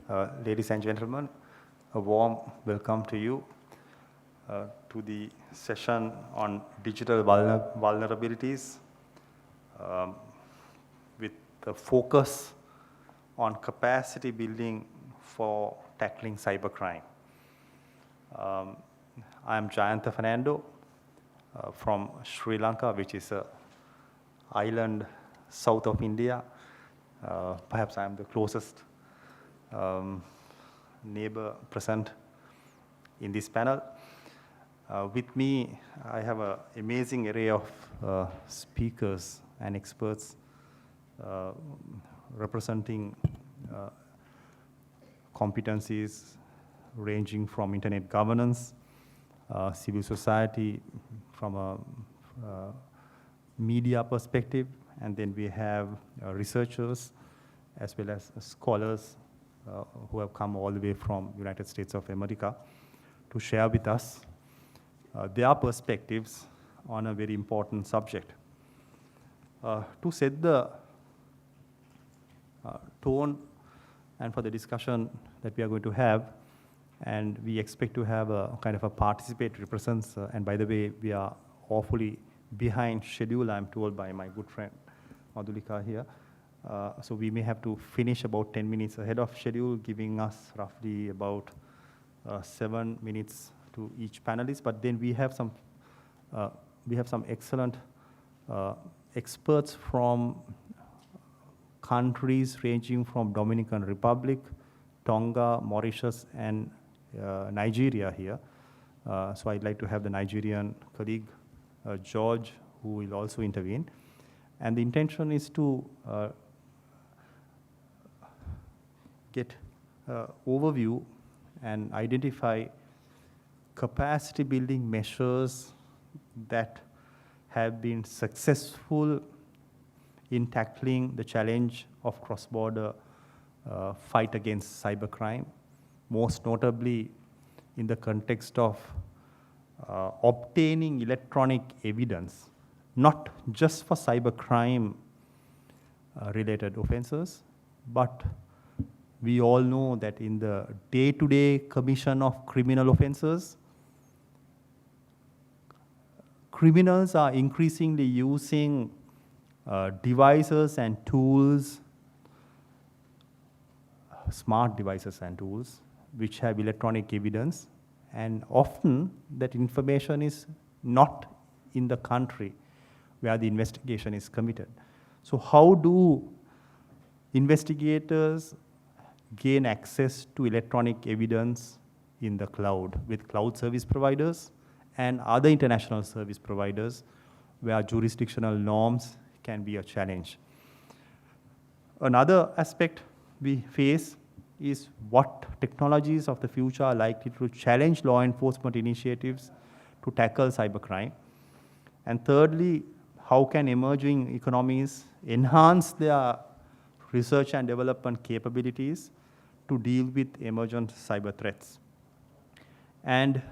Ladies and gentlemen, a warm welcome to you to the session on digital vulnerabilities with the focus on capacity building for tackling cybercrime. I am Jayantha Fernando from Sri Lanka, which is an island south of India. Perhaps I am the closest neighbor present in this panel. With me, I have an amazing array of speakers and experts representing competencies ranging from internet governance, civil society from a media perspective, and then we have researchers as well as scholars who have come all the way from United States of America to share with us their perspectives on a very important subject. To set the tone and for the discussion that we are going to have, and we expect to have a kind of a participatory presence, and by the way, we are awfully behind schedule, I'm told by my good friend Madhulika here. So we may have to finish about 10 minutes ahead of schedule, giving us roughly about 7 minutes to each panelist. But then we have some excellent experts from countries ranging from Dominican Republic, Tonga, Mauritius, and Nigeria here. So I'd like to have the Nigerian colleague, George, who will also intervene. And the intention is to get overview and identify capacity building measures that have been successful in tackling the challenge of cross-border fight against cybercrime, most notably in the context of obtaining electronic evidence, not just for cybercrime related offenses, but we all know that in the day-to-day commission of criminal offenses, criminals are increasingly using devices and tools, smart devices and tools, which have electronic evidence, and often that information is not in the country where the investigation is committed. So how do investigators gain access to electronic evidence in the cloud with cloud service providers and other international service providers where jurisdictional norms can be a challenge? Another aspect we face is what technologies of the future are likely to challenge law enforcement initiatives to tackle cybercrime. And thirdly, how can emerging economies enhance their research and development capabilities to deal with emergent cyber threats? And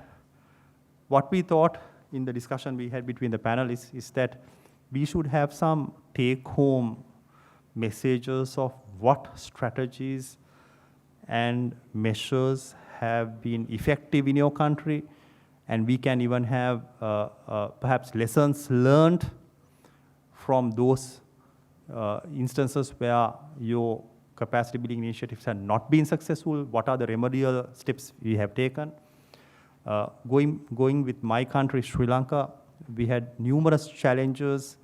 what we thought in the discussion we had between the panelists is that we should have some take-home messages of what strategies and measures have been effective in your country, and we can even have perhaps lessons learned from those instances where your capacity building initiatives have not been successful. What are the remedial steps we have taken? Going with my country, Sri Lanka, we had numerous challenges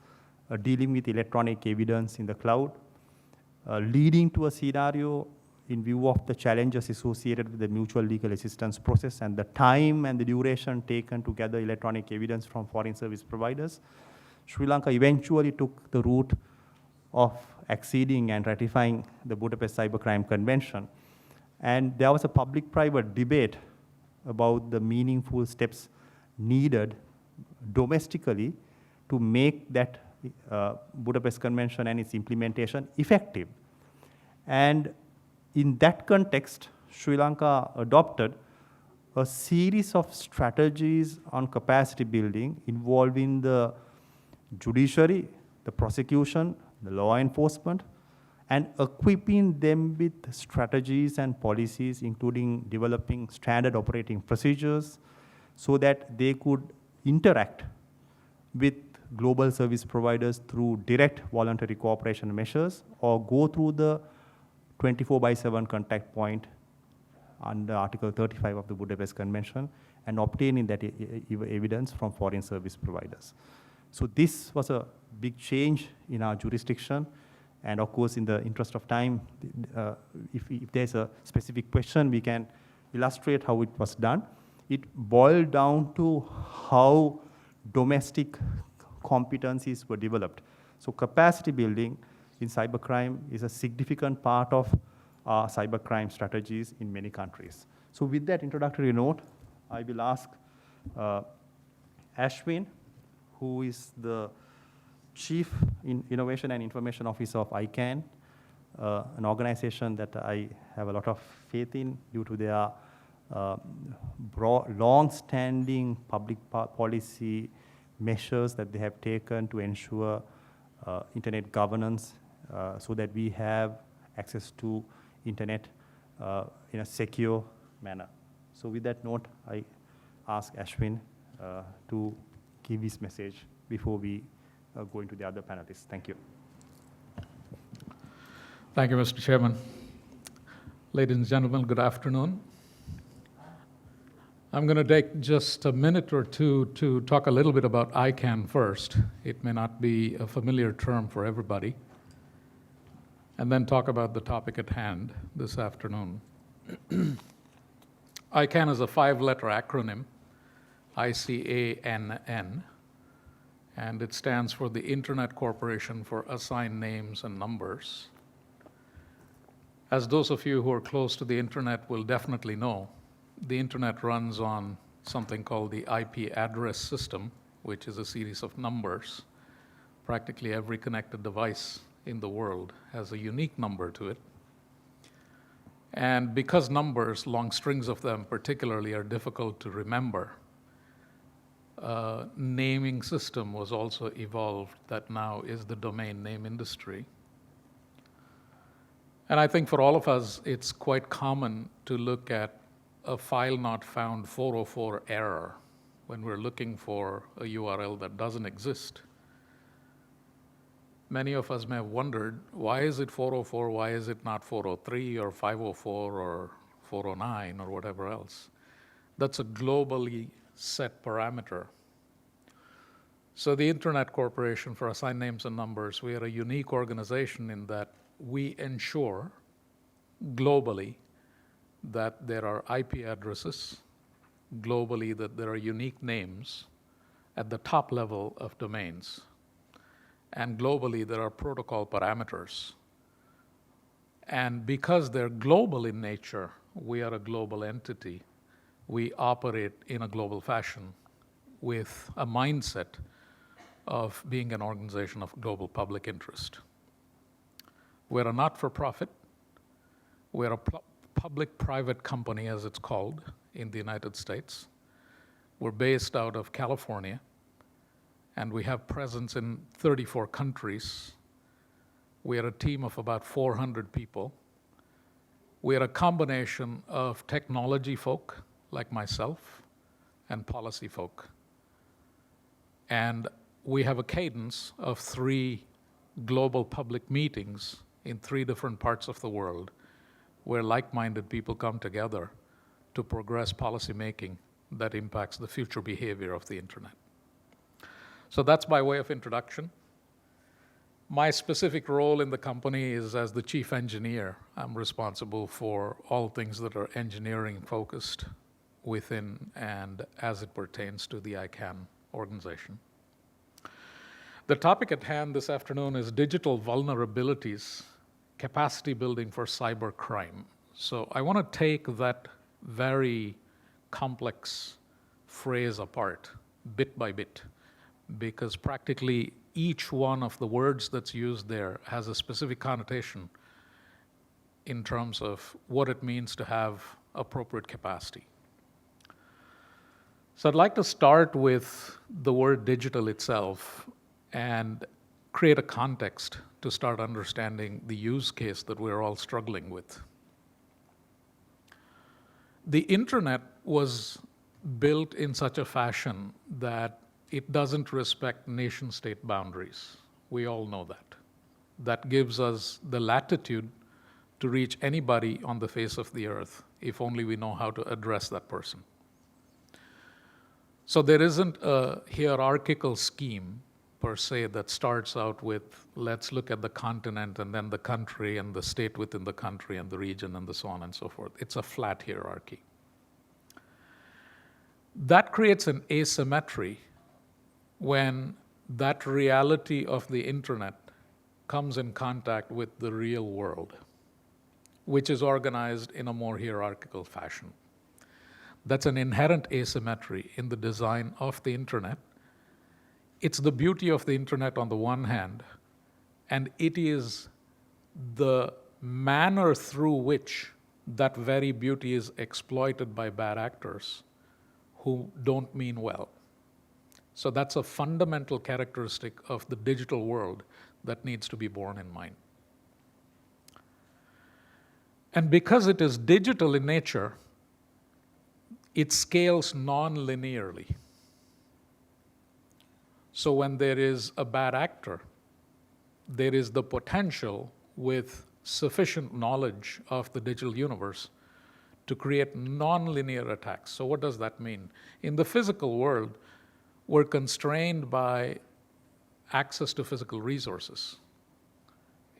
dealing with electronic evidence in the cloud, leading to a scenario in view of the challenges associated with the mutual legal assistance process and the time and the duration taken to gather electronic evidence from foreign service providers. Sri Lanka eventually took the route of acceding and ratifying the Budapest Cybercrime Convention. And there was a public-private debate about the meaningful steps needed domestically to make that Budapest Convention and its implementation effective. And in that context, Sri Lanka adopted a series of strategies on capacity building involving the judiciary, the prosecution, the law enforcement, and equipping them with strategies and policies, including developing standard operating procedures so that they could interact with global service providers through direct voluntary cooperation measures or go through the 24/7 contact point under Article 35 of the Budapest Convention and obtaining that evidence from foreign service providers. So this was a big change in our jurisdiction. And of course, in the interest of time, if there's a specific question, we can illustrate how it was done. It boiled down to how domestic competencies were developed. So capacity building in cybercrime is a significant part of our cybercrime strategies in many countries. So with that introductory note, I will ask Ashwin, who is the Chief Innovation and Information Officer of Icann, an organization that I have a lot of faith in due to their long-standing public policy measures that they have taken to ensure internet governance so that we have access to internet in a secure manner. So with that note, I ask Ashwin to give his message before we go into the other panelists. Thank you. Thank you, Mr. Chairman. Ladies and gentlemen, good afternoon. I'm going to take just a minute or two to talk a little bit about Icann first. It may not be a familiar term for everybody. And then talk about the topic at hand this afternoon. Icann is a 5-letter acronym, ICANN, and it stands for the Internet Corporation for Assigned Names and Numbers. As those of you who are close to the internet will definitely know, the internet runs on something called the IP address system, which is a series of numbers. Practically every connected device in the world has a unique number to it. And because numbers, long strings of them particularly, are difficult to remember, naming system was also evolved that now is the domain name industry. And I think for all of us, it's quite common to look at a file not found 404 error when we're looking for a URL that doesn't exist. Many of us may have wondered, why is it 404? Why is it not 403 or 504 or 409 or whatever else? That's a globally set parameter. So the Internet Corporation for Assigned Names and Numbers, we are a unique organization in that we ensure globally that there are IP addresses, globally that there are unique names at the top level of domains, and globally there are protocol parameters. And because they're global in nature, we are a global entity. We operate in a global fashion with a mindset of being an organization of global public interest. We're a not-for-profit. We're a public-private company, as it's called, in the United States. We're based out of California, and we have presence in 34 countries. We are a team of about 400 people. We are a combination of technology folk, like myself, and policy folk. And we have a cadence of 3 global public meetings in 3 different parts of the world where like-minded people come together to progress policy making that impacts the future behavior of the internet. So that's by way of introduction. My specific role in the company is as the chief engineer. I'm responsible for all things that are engineering focused within and as it pertains to the Icann organization. The topic at hand this afternoon is digital vulnerabilities, capacity building for cybercrime. So I want to take that very complex phrase apart, bit by bit, because practically each one of the words that's used there has a specific connotation in terms of what it means to have appropriate capacity. So I'd like to start with the word digital itself. And create a context to start understanding the use case that we're all struggling with. The internet was built in such a fashion that it doesn't respect nation-state boundaries. We all know that. That gives us the latitude to reach anybody on the face of the earth, if only we know how to address that person. So there isn't a hierarchical scheme per se that starts out with, let's look at the continent and then the country and the state within the country and the region and so on and so forth. It's a flat hierarchy. That creates an asymmetry when that reality of the internet comes in contact with the real world, which is organized in a more hierarchical fashion. That's an inherent asymmetry in the design of the internet. It's the beauty of the internet on the one hand, and it is the manner through which that very beauty is exploited by bad actors who don't mean well. So that's a fundamental characteristic of the digital world that needs to be borne in mind. And because it is digital in nature, it scales non-linearly. So when there is a bad actor, there is the potential with sufficient knowledge of the digital universe to create non-linear attacks. So what does that mean? In the physical world, we're constrained by access to physical resources.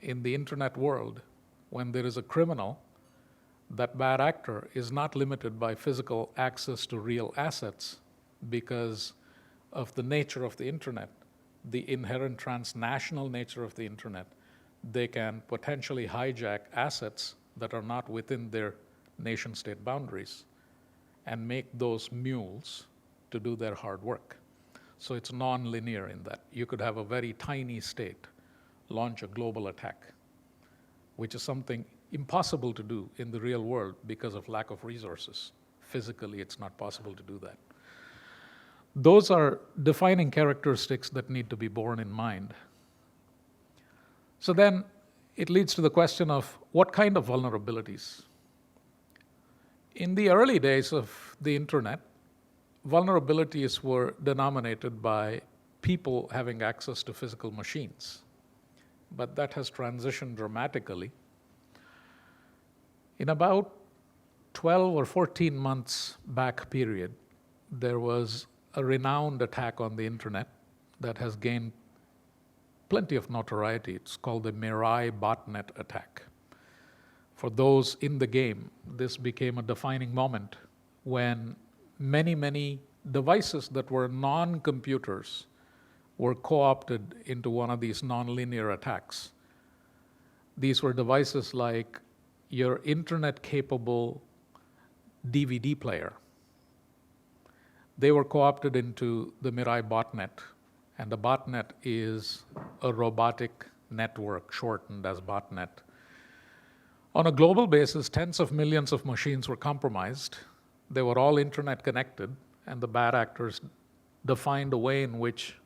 In the internet world, when there is a criminal, that bad actor is not limited by physical access to real assets because of the nature of the internet, the inherent transnational nature of the internet. They can potentially hijack assets that are not within their nation-state boundaries and make those mules to do their hard work. So it's non-linear in that. You could have a very tiny state launch a global attack, which is something impossible to do in the real world because of lack of resources. Physically, it's not possible to do that. Those are defining characteristics that need to be borne in mind. So then it leads to the question of what kind of vulnerabilities? In the early days of the internet, vulnerabilities were denominated by people having access to physical machines. But that has transitioned dramatically. In about 12 or 14 months back period, there was a renowned attack on the internet that has gained plenty of notoriety. It's called the Mirai Botnet attack. For those in the game, this became a defining moment when many devices that were non-computers were co-opted into one of these non-linear attacks. These were devices like your internet-capable DVD player. They were co-opted into the Mirai botnet, and the botnet is a robotic network, shortened as botnet. On a global basis, tens of millions of machines were compromised. They were all internet connected, and the bad actors defined a way in which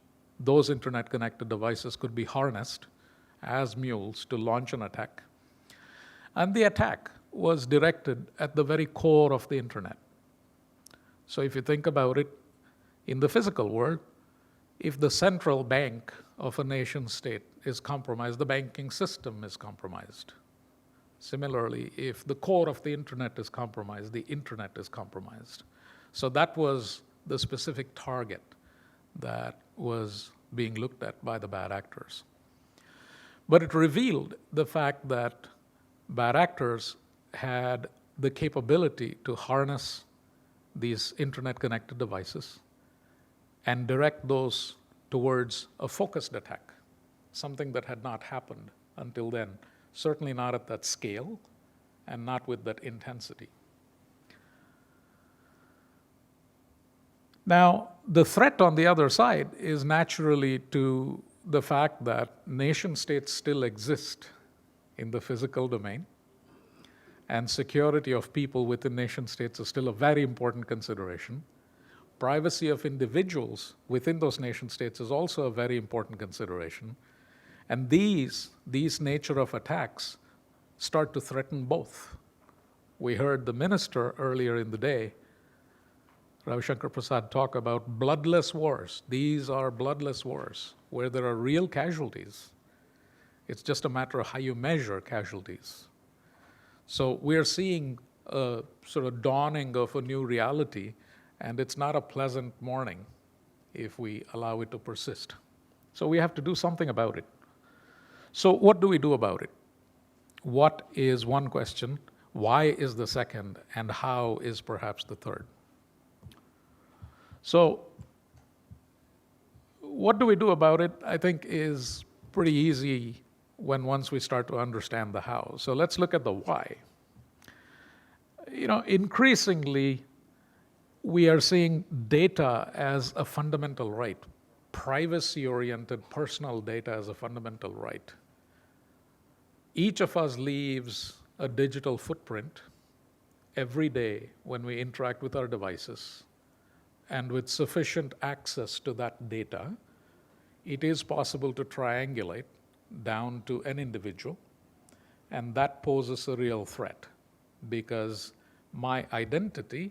those internet connected devices could be harnessed as mules to launch an attack. And the attack was directed at the very core of the internet. So if you think about it, in the physical world, if the central bank of a nation state is compromised, the banking system is compromised. Similarly, if the core of the internet is compromised, the internet is compromised. So that was the specific target that was being looked at by the bad actors. But it revealed the fact that bad actors had the capability to harness these internet-connected devices and direct those towards a focused attack, something that had not happened until then, certainly not at that scale and not with that intensity. Now, the threat on the other side is naturally to the fact that nation states still exist in the physical domain, and security of people within nation states is still a very important consideration. Privacy of individuals within those nation states is also a very important consideration. And these nature of attacks start to threaten both. We heard the minister earlier in the day, Ravi Shankar Prasad, talk about bloodless wars. These are bloodless wars where there are real casualties. It's just a matter of how you measure casualties. So we're seeing a sort of dawning of a new reality, and it's not a pleasant morning if we allow it to persist. So we have to do something about it. So what do we do about it? What is one question? Why is the second? And how is perhaps the third? So what do we do about it, I think, is pretty easy once we start to understand the how. So let's look at the why. Increasingly, we are seeing data as a fundamental right, privacy-oriented personal data as a fundamental right. Each of us leaves a digital footprint every day when we interact with our devices. And with sufficient access to that data, it is possible to triangulate down to an individual, and that poses a real threat because my identity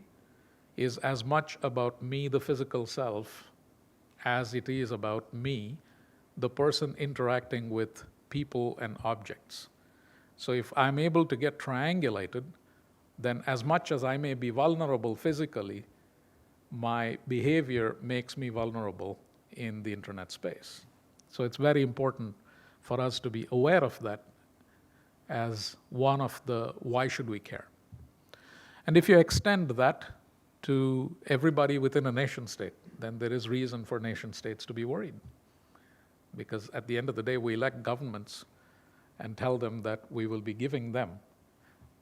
is as much about me, the physical self, as it is about me, the person interacting with people and objects. So if I'm able to get triangulated, then as much as I may be vulnerable physically, my behavior makes me vulnerable in the internet space. So it's very important for us to be aware of that as one of the why should we care. And if you extend that to everybody within a nation state, then there is reason for nation states to be worried. Because at the end of the day, we elect governments and tell them that we will be giving them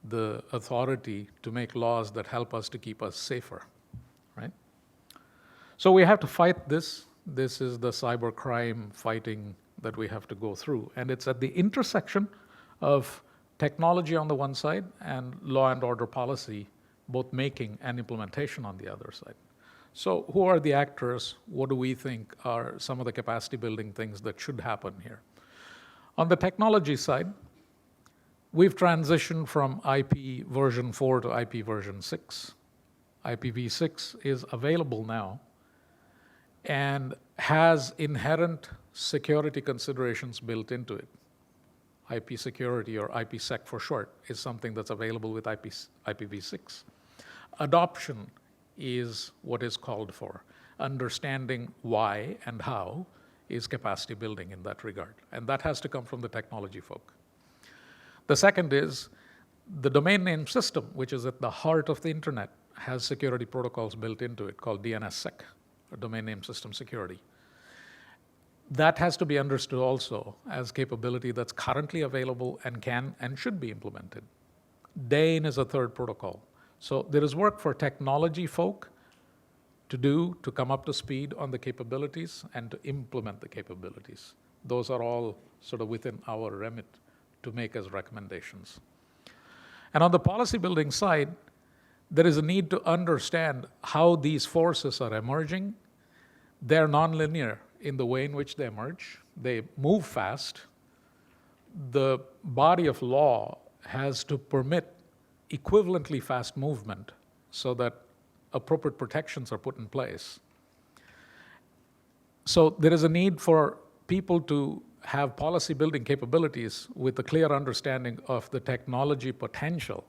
the authority to make laws that help us to keep us safer, right? So we have to fight this. This is the cybercrime fighting that we have to go through. And it's at the intersection of technology on the one side and law and order policy, both making and implementation on the other side. So who are the actors? What do we think are some of the capacity building things that should happen here? On the technology side, we've transitioned from IP version 4 to IP version 6. IPv6 is available now and has inherent security considerations built into it. IP security, or IPsec for short, is something that's available with IPv6. Adoption is what is called for. Understanding why and how is capacity building in that regard. And that has to come from the technology folk. The second is the domain name system, which is at the heart of the internet, has security protocols built into it called DNSSEC, or domain name system security. That has to be understood also as capability that's currently available and can and should be implemented. DANE is a third protocol. So there is work for technology folk to do to come up to speed on the capabilities and to implement the capabilities. Those are all sort of within our remit to make as recommendations. And on the policy building side, there is a need to understand how these forces are emerging. They're nonlinear in the way in which they emerge. They move fast. The body of law has to permit equivalently fast movement so that appropriate protections are put in place. So there is a need for people to have policy building capabilities with a clear understanding of the technology potential.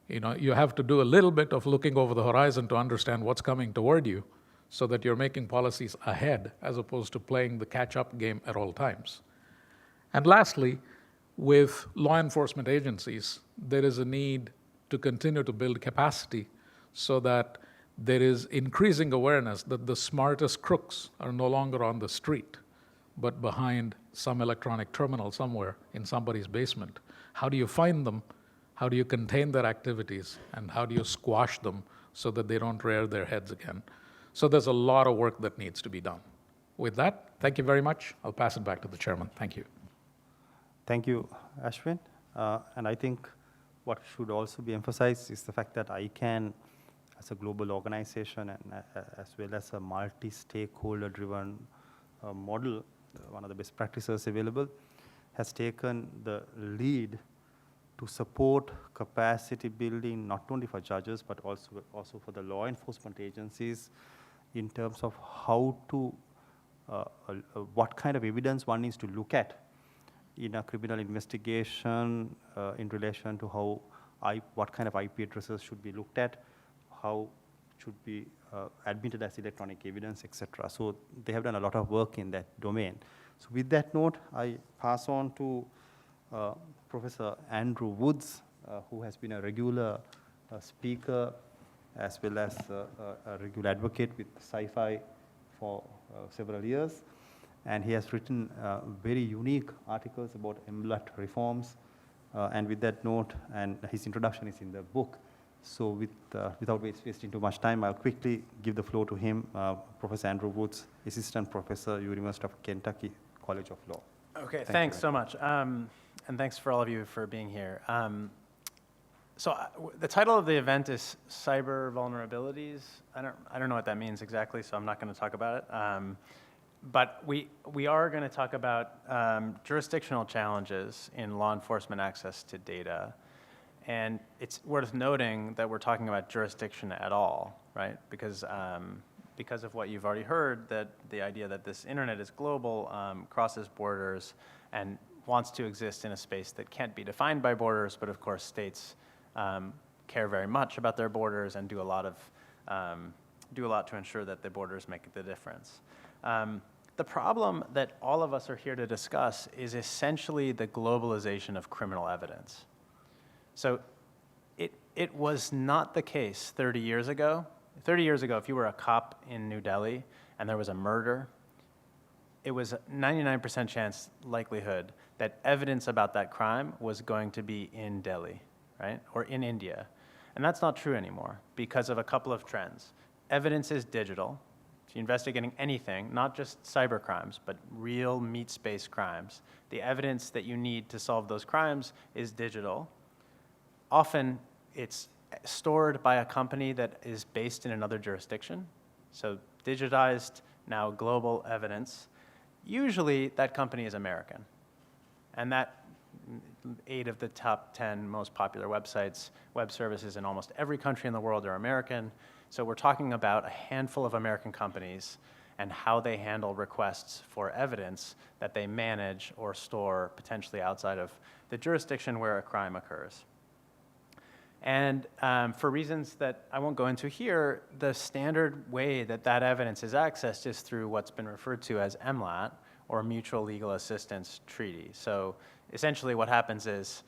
You have to do a little bit of looking over the horizon to understand what's coming toward you so that you're making policies ahead as opposed to playing the catch-up game at all times. And lastly, with law enforcement agencies, there is a need to continue to build capacity so that there is increasing awareness that the smartest crooks are no longer on the street, but behind some electronic terminal somewhere in somebody's basement. How do you find them? How do you contain their activities? And how do you squash them so that they don't rear their heads again? So there's a lot of work that needs to be done. With that, thank you very much. I'll pass it back to the chairman. Thank you. Thank you, Ashwin. And I think what should also be emphasized is the fact that Icann, as a global organization and as well as a multi-stakeholder driven model, one of the best practices available, has taken the lead to support capacity building, not only for judges, but also for the law enforcement agencies in terms of how to, what kind of evidence one needs to look at in a criminal investigation in relation to how what kind of IP addresses should be looked at, how should be admitted as electronic evidence, etc. So they have done a lot of work in that domain. So with that note, I pass on to Professor Andrew Woods, who has been a regular speaker as well as a regular advocate with CyFy for several years. And he has written very unique articles about MLAT reforms. And with that note, and his introduction is in the book. So without wasting too much time, I'll quickly give the floor to him, Professor Andrew Woods, Assistant Professor, University of Kentucky College of Law. Okay, thanks so much. And thanks for all of you for being here. The title of the event is Cyber Vulnerabilities. I don't know what that means exactly, so I'm not going to talk about it. But we are going to talk about jurisdictional challenges in law enforcement access to data. And it's worth noting that we're talking about jurisdiction at all, right? Because of what you've already heard, that the idea that this internet is global, crosses borders, and wants to exist in a space that can't be defined by borders, but of course states care very much about their borders and do a lot to ensure that the borders make the difference. The problem that all of us are here to discuss is essentially the globalization of criminal evidence. So it was not the case 30 years ago. 30 years ago, if you were a cop in New Delhi and there was a murder, it was a 99% likelihood that evidence about that crime was going to be in Delhi, right? Or in India. And that's not true anymore because of a couple of trends. Evidence is digital. If you're investigating anything, not just cyber crimes, but real meat space crimes, the evidence that you need to solve those crimes is digital. Often it's stored by a company that is based in another jurisdiction. So digitized, now global evidence. Usually that company is American. And that 8 of the top 10 most popular websites, web services in almost every country in the world are American. So we're talking about a handful of American companies and how they handle requests for evidence that they manage or store potentially outside of the jurisdiction where a crime occurs. And for reasons that I won't go into here, the standard way that that evidence is accessed is through what's been referred to as MLAT, or Mutual Legal Assistance Treaty. So essentially what happens is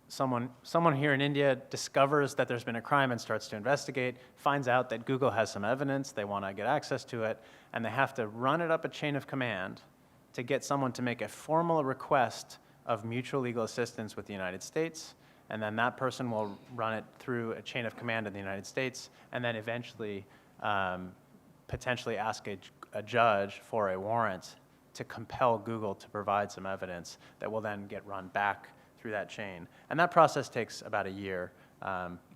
someone here in India discovers that there's been a crime and starts to investigate, finds out that Google has some evidence, they want to get access to it, and they have to run it up a chain of command to get someone to make a formal request of mutual legal assistance with the United States, and then that person will run it through a chain of command in the United States, and then eventually potentially ask a judge for a warrant to compel Google to provide some evidence that will then get run back through that chain. And that process takes about a year.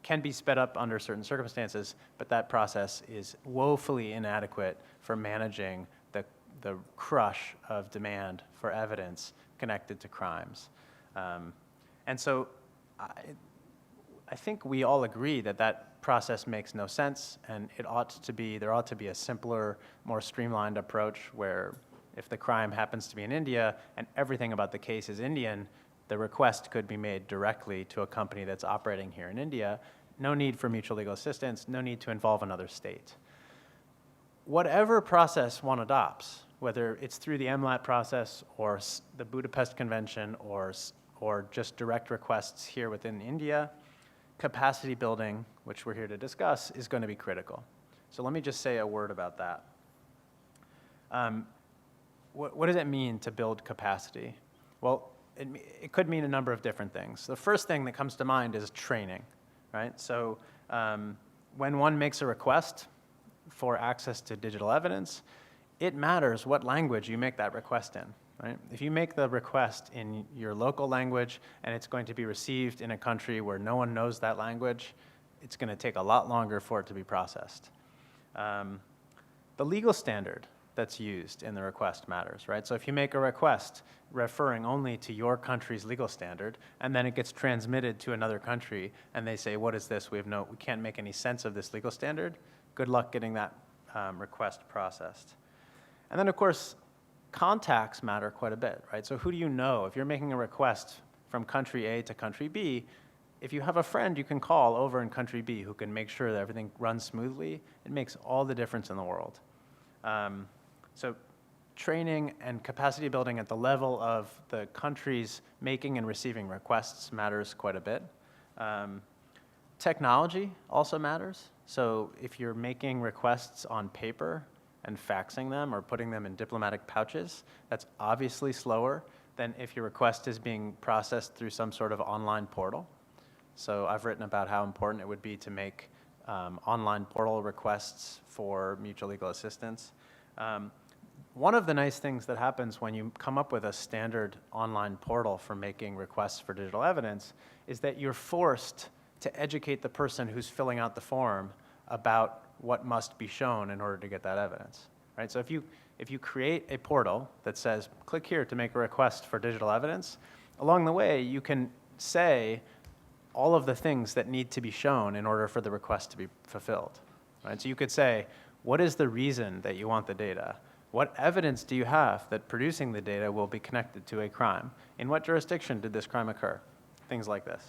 Can be sped up under certain circumstances, but that process is woefully inadequate for managing the crush of demand for evidence connected to crimes. And so I think we all agree that that process makes no sense, and there ought to be a simpler, more streamlined approach where if the crime happens to be in India and everything about the case is Indian, the request could be made directly to a company that's operating here in India. No need for mutual legal assistance, no need to involve another state. Whatever process one adopts, whether it's through the MLAT process or the Budapest Convention or just direct requests here within India, capacity building, which we're here to discuss, is going to be critical. So let me just say a word about that. What does it mean to build capacity? Well, it could mean a number of different things. The first thing that comes to mind is training, right? So when one makes a request for access to digital evidence, it matters what language you make that request in, right? If you make the request in your local language and it's going to be received in a country where no one knows that language, it's going to take a lot longer for it to be processed. The legal standard that's used in the request matters, right? So if you make a request referring only to your country's legal standard, and then it gets transmitted to another country, and they say, what is this? We can't make any sense of this legal standard. Good luck getting that request processed. And then, of course, contacts matter quite a bit, right? So who do you know? If you're making a request from country A to country B, if you have a friend you can call over in country B who can make sure that everything runs smoothly, it makes all the difference in the world. So training and capacity building at the level of the countries making and receiving requests matters quite a bit. Technology also matters. So if you're making requests on paper and faxing them or putting them in diplomatic pouches, that's obviously slower than if your request is being processed through some sort of online portal. So I've written about how important it would be to make online portal requests for mutual legal assistance. One of the nice things that happens when you come up with a standard online portal for making requests for digital evidence is that you're forced to educate the person who's filling out the form about what must be shown in order to get that evidence, right? So if you create a portal that says, click here to make a request for digital evidence, along the way you can say all of the things that need to be shown in order for the request to be fulfilled, right? So you could say, what is the reason that you want the data? What evidence do you have that producing the data will be connected to a crime? In what jurisdiction did this crime occur? Things like this.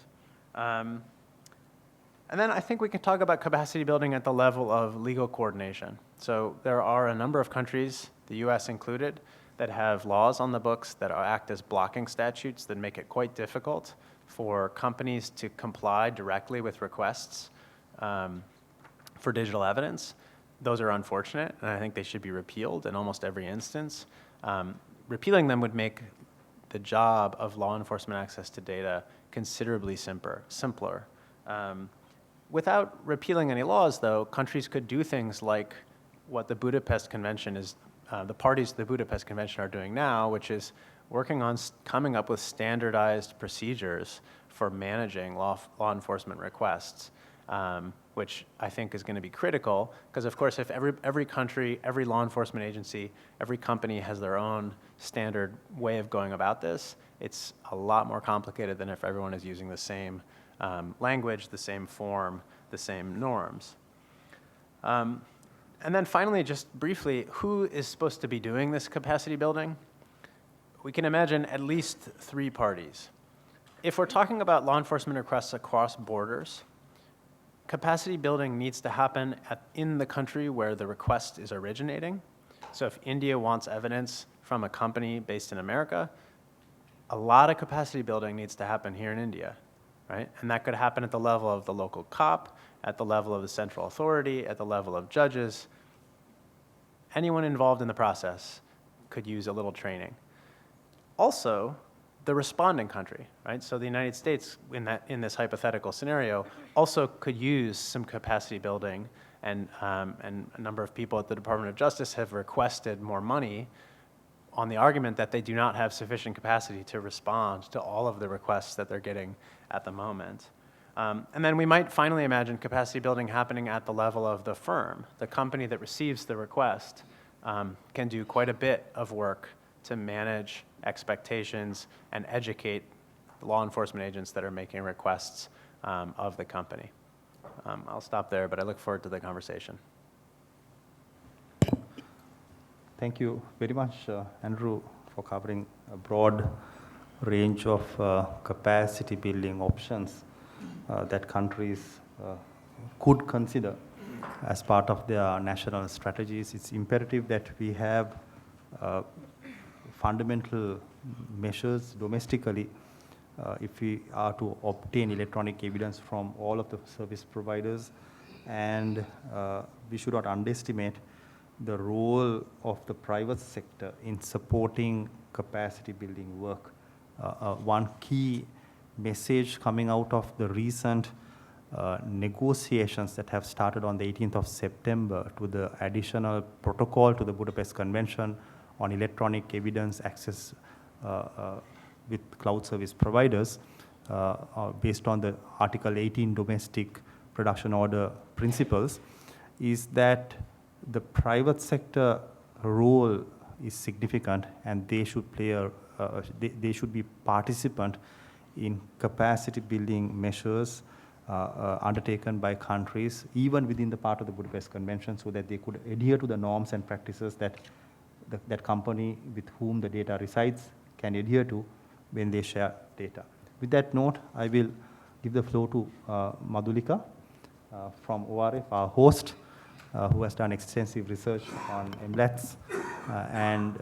And then I think we can talk about capacity building at the level of legal coordination. So there are a number of countries, the US included, that have laws on the books that act as blocking statutes that make it quite difficult for companies to comply directly with requests for digital evidence. Those are unfortunate, and I think they should be repealed in almost every instance. Repealing them would make the job of law enforcement access to data considerably simpler. Without repealing any laws, though, countries could do things like what the Budapest Convention is, the parties to the Budapest Convention are doing now, which is working on coming up with standardized procedures for managing law enforcement requests, which I think is going to be critical, because of course if every country, every law enforcement agency, every company has their own standard way of going about this, it's a lot more complicated than if everyone is using the same language, the same form, the same norms. And then finally, just briefly, who is supposed to be doing this capacity building? We can imagine at least 3 parties. If we're talking about law enforcement requests across borders, capacity building needs to happen in the country where the request is originating. So if India wants evidence from a company based in America, a lot of capacity building needs to happen here in India, right? And that could happen at the level of the local cop, at the level of the central authority, at the level of judges. Anyone involved in the process could use a little training. Also, the responding country, right? So the United States, in this hypothetical scenario, also could use some capacity building, and a number of people at the Department of Justice have requested more money on the argument that they do not have sufficient capacity to respond to all of the requests that they're getting at the moment. And then we might finally imagine capacity building happening at the level of the firm. The company that receives the request can do quite a bit of work to manage expectations and educate law enforcement agents that are making requests of the company. I'll stop there, but I look forward to the conversation. Thank you very much, Andrew, for covering a broad range of capacity building options that countries could consider as part of their national strategies. It's imperative that we have fundamental measures domestically if we are to obtain electronic evidence from all of the service providers, and we should not underestimate the role of the private sector in supporting capacity building work. One key message coming out of the recent negotiations that have started on the 18th of September to the additional protocol to the Budapest Convention on electronic evidence access with cloud service providers based on the Article 18 domestic production order principles, is that the private sector role is significant, and they should play they should be participant in capacity building measures undertaken by countries, even within the part of the Budapest Convention, so that they could adhere to the norms and practices that that company with whom the data resides can adhere to when they share data. With that note, I will give the floor to Madhulika from ORF, our host, who has done extensive research on MLATs and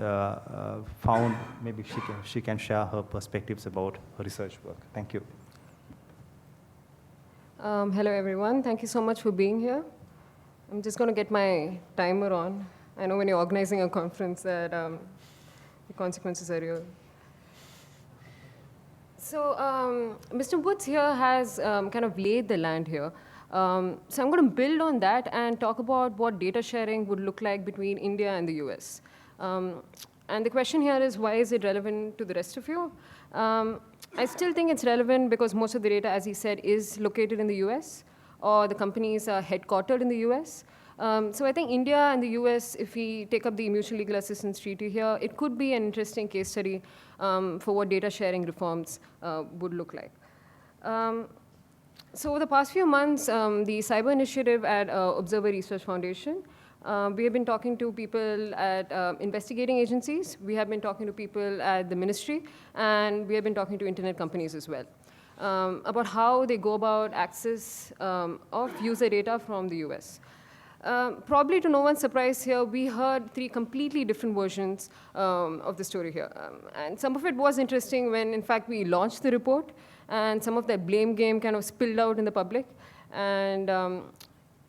found maybe she can share her perspectives about her research work. Thank you. Hello, everyone. Thank you so much for being here. I'm just going to get my timer on. I know when you're organizing a conference that the consequences are real. So Mr. Woods here has kind of laid the land here. So I'm going to build on that and talk about what data sharing would look like between India and the US. And the question here is, why is it relevant to the rest of you? I still think it's relevant because most of the data, as he said, is located in the US, or the companies are headquartered in the US. So I think India and the US, if we take up the Mutual Legal Assistance Treaty here, it could be an interesting case study for what data sharing reforms would look like. So over the past few months, the Cyber Initiative at Observer Research Foundation, we have been talking to people at investigating agencies. We have been talking to people at the ministry, and we have been talking to internet companies as well about how they go about access of user data from the US. Probably to no one's surprise here, we heard 3 completely different versions of the story here. And some of it was interesting when, in fact, we launched the report, and some of that blame game kind of spilled out in the public. And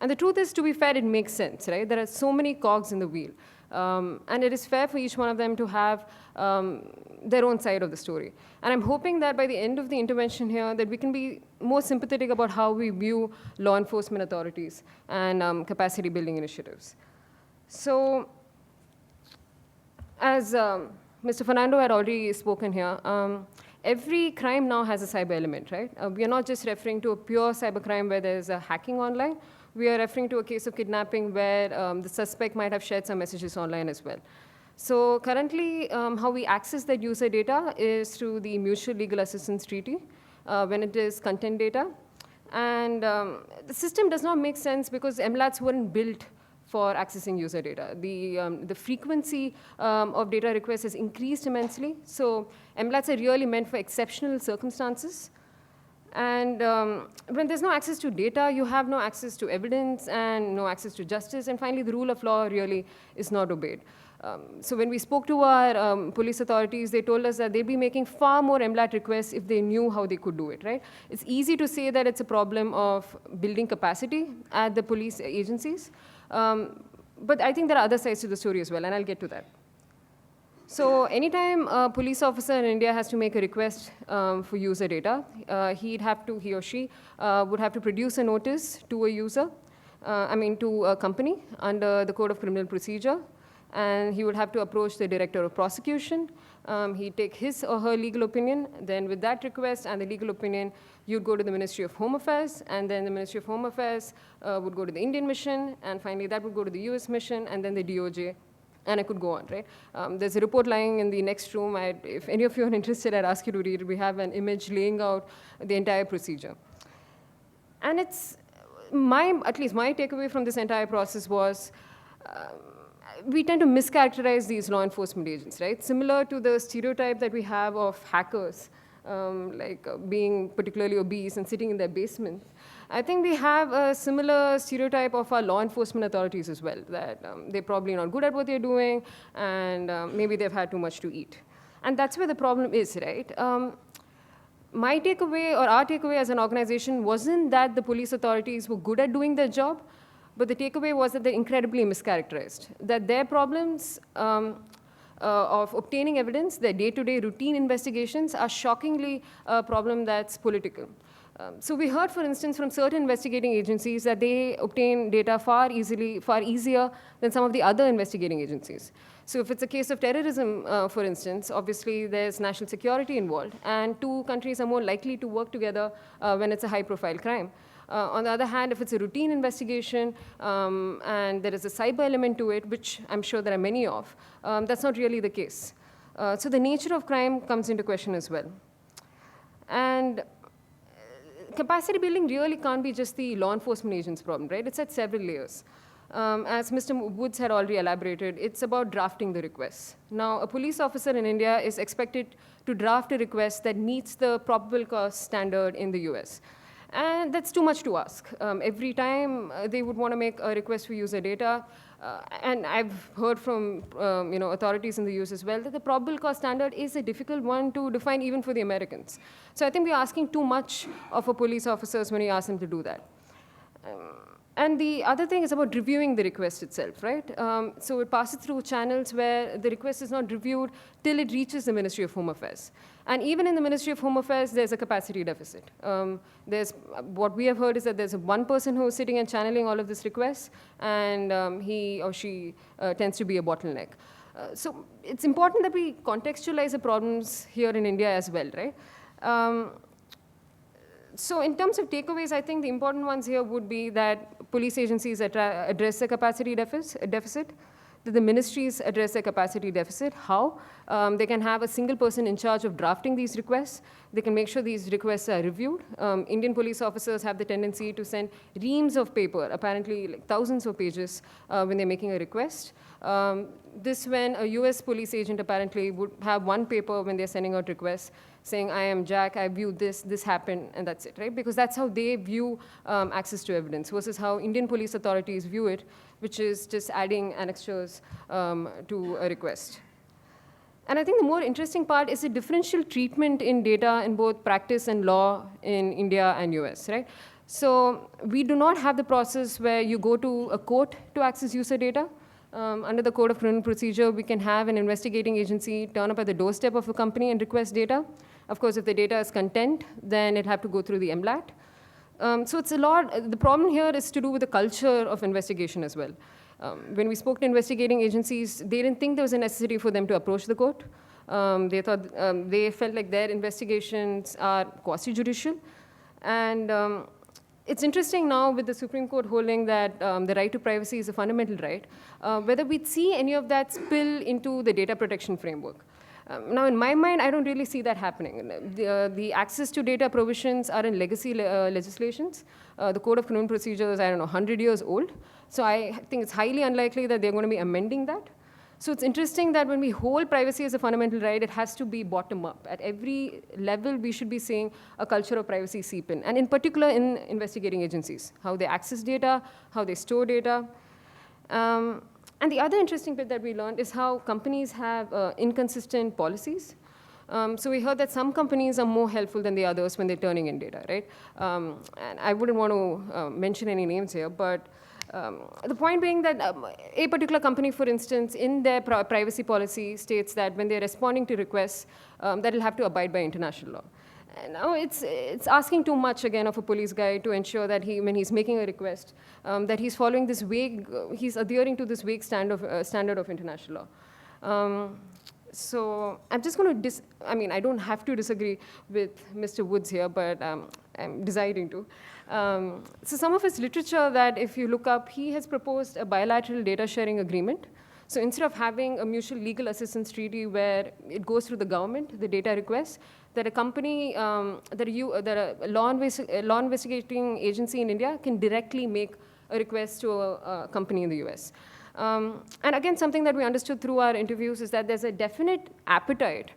the truth is, to be fair, it makes sense, right? There are so many cogs in the wheel. And it is fair for each one of them to have their own side of the story. And I'm hoping that by the end of the intervention here, that we can be more sympathetic about how we view law enforcement authorities and capacity building initiatives. So as Mr. Fernando had already spoken here, every crime now has a cyber element, right? We are not just referring to a pure cyber crime where there's a hacking online. We are referring to a case of kidnapping where the suspect might have shared some messages online as well. So currently, how we access that user data is through the Mutual Legal Assistance Treaty when it is content data. And the system does not make sense because MLATs weren't built for accessing user data. The frequency of data requests has increased immensely. So MLATs are really meant for exceptional circumstances. And when there's no access to data, you have no access to evidence and no access to justice. And finally, the rule of law really is not obeyed. So when we spoke to our police authorities, they told us that they'd be making far more MLAT requests if they knew how they could do it, right? It's easy to say that it's a problem of building capacity at the police agencies. But I think there are other sides to the story as well, and I'll get to that. So anytime a police officer in India has to make a request for user data, he or she would have to produce a notice to a user, to a company under the Code of Criminal Procedure, and he would have to approach the Director of Prosecution. He'd take his or her legal opinion. Then with that request and the legal opinion, you'd go to the Ministry of Home Affairs, and then the Ministry of Home Affairs would go to the Indian mission, and finally that would go to the US mission, and then the DOJ. And I could go on, right? There's a report lying in the next room. If any of you are interested, I'd ask you to read it. We have an image laying out the entire procedure. And it's at least my takeaway from this entire process was, we tend to mischaracterize these law enforcement agents, right? Similar to the stereotype that we have of hackers, being particularly obese and sitting in their basement. I think we have a similar stereotype of our law enforcement authorities as well, that they're probably not good at what they're doing, and maybe they've had too much to eat. And that's where the problem is, right? My takeaway, or our takeaway as an organization, wasn't that the police authorities were good at doing their job, but the takeaway was that they're incredibly mischaracterized, that their problems of obtaining evidence, their day-to-day routine investigations, are shockingly a problem that's political. So we heard, for instance, from certain investigating agencies that they obtain data far easier than some of the other investigating agencies. So if it's a case of terrorism, for instance, obviously there's national security involved, and 2 countries are more likely to work together when it's a high-profile crime. On the other hand, if it's a routine investigation and there is a cyber element to it, which I'm sure there are many of, that's not really the case. So the nature of crime comes into question as well. And capacity building really can't be just the law enforcement agent's problem, right? It's at several layers. As Mr. Woods had already elaborated, it's about drafting the requests. Now, a police officer in India is expected to draft a request that meets the probable cause standard in the US. And that's too much to ask. Every time they would want to make a request for user data, and I've heard from authorities in the US as well, that the probable cause standard is a difficult one to define even for the Americans. So I think we're asking too much of our police officers when we ask them to do that. And the other thing is about reviewing the request itself, right? So it passes through channels where the request is not reviewed till it reaches the Ministry of Home Affairs. And even in the Ministry of Home Affairs, there's a capacity deficit. What we have heard is that there's one person who's sitting and channeling all of these requests, and he or she tends to be a bottleneck. So it's important that we contextualize the problems here in India as well, right? So in terms of takeaways, I think the important ones here would be that police agencies address the capacity deficit, that the ministries address the capacity deficit. How? They can have a single person in charge of drafting these requests. They can make sure these requests are reviewed. Indian police officers have the tendency to send reams of paper, apparently like thousands of pages, when they're making a request. This when a US police agent apparently would have one paper when they're sending out requests saying, I am Jack, I viewed this happened, and that's it, right? Because that's how they view access to evidence versus how Indian police authorities view it, which is just adding annexures to a request. And I think the more interesting part is the differential treatment in data in both practice and law in India and US, right? So we do not have the process where you go to a court to access user data. Under the Code of Criminal Procedure, we can have an investigating agency turn up at the doorstep of a company and request data. Of course, if the data is content, then it'll have to go through the MLAT. So it's a lot. The problem here is to do with the culture of investigation as well. When we spoke to investigating agencies, they didn't think there was a necessity for them to approach the court. They thought they felt like their investigations are quasi-judicial. And it's interesting now with the Supreme Court holding that the right to privacy is a fundamental right, whether we'd see any of that spill into the data protection framework. Now, in my mind, I don't really see that happening. The access to data provisions are in legacy legislations. The Code of Criminal Procedure is, 100 years old. So I think it's highly unlikely that they're going to be amending that. So it's interesting that when we hold privacy as a fundamental right, it has to be bottom up. At every level, we should be seeing a culture of privacy seep in, and in particular in investigating agencies, how they access data, how they store data. And the other interesting bit that we learned is how companies have inconsistent policies. So we heard that some companies are more helpful than the others when they're turning in data, right? And I wouldn't want to mention any names here, but the point being that a particular company, for instance, in their privacy policy states that when they're responding to requests, that it'll have to abide by international law. And now it's asking too much, again, of a police guy to ensure that when he's making a request, that he's following this vague, he's adhering to this vague standard of international law. So I'm just going to, I don't have to disagree with Mr. Woods here, but I'm deciding to. So some of his literature that if you look up, he has proposed a bilateral data sharing agreement. So instead of having a mutual legal assistance treaty where it goes through the government, the data request, that a company, that a law investigating agency in India can directly make a request to a company in the US. And again, something that we understood through our interviews is that there's a definite appetite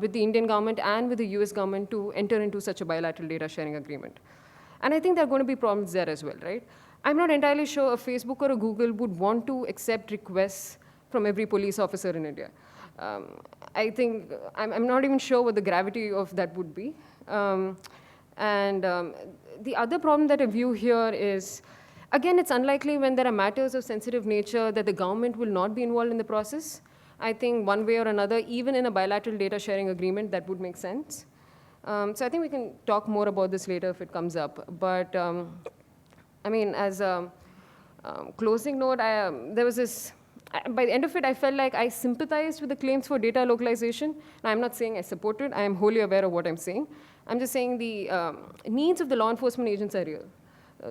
with the Indian government and with the US government to enter into such a bilateral data sharing agreement. And I think there are going to be problems there as well, right? I'm not entirely sure a Facebook or a Google would want to accept requests from every police officer in India. I think, I'm not even sure what the gravity of that would be. The other problem that I view here is, again, it's unlikely when there are matters of sensitive nature that the government will not be involved in the process. I think one way or another, even in a bilateral data sharing agreement, that would make sense. So I think we can talk more about this later if it comes up. But as a closing note, there was this, by the end of it, I felt like I sympathized with the claims for data localization. Now, I'm not saying I support it. I am wholly aware of what I'm saying. I'm just saying the needs of the law enforcement agents are real.